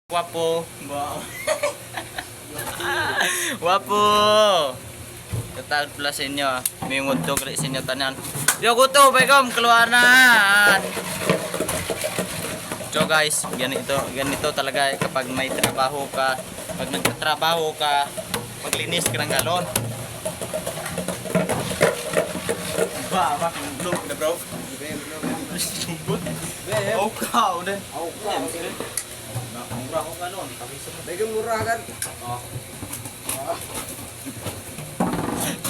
Wapo. Wow. Wapo. Total pula sa inyo. May ngudtog rin sa inyo tanan. Yo guto, baykom, keluar na. So guys, ganito talaga kapag may trabaho ka, pag nagtatrabaho ka, maglinis ka ng galon. Ba, maklog na bro. Oh, kau din. Oh, Murah ko galon. medyo murah kan? Oh.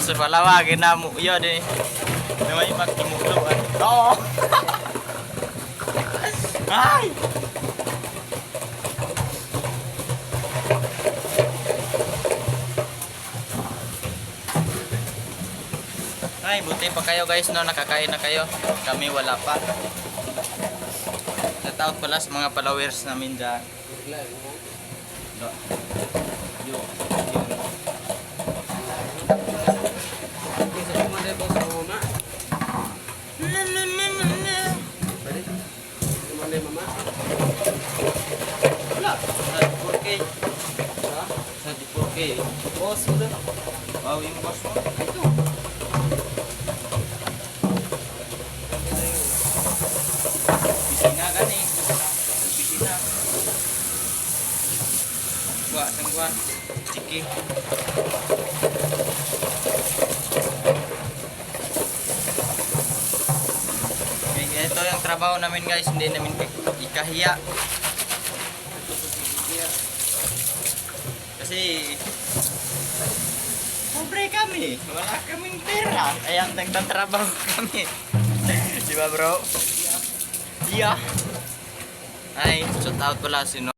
Sa palawa, ginamo. Yun eh. Namay magkimukluan. Oo. Ay! Ay, buti pa kayo guys, no? Nakakain na kayo. Kami wala pa. Shoutout pala sa mga followers namin dyan. Do. Yo. Bisa cuma ada bos mama. Tadi cuma ada mama. Wala. Sa 4K. Ha? Sa 4K. Bos sudah. Wow, yung boss mo. Itu. Bisina kan eh. Bisina. Gua. Ciki. Ito yung trabaho namin guys, hindi namin ikahiya. Kasi pobre kami, wala kaming pera. Kaya nagtatrabaho kami. Di ba bro? Iya. Ay, shout out pala si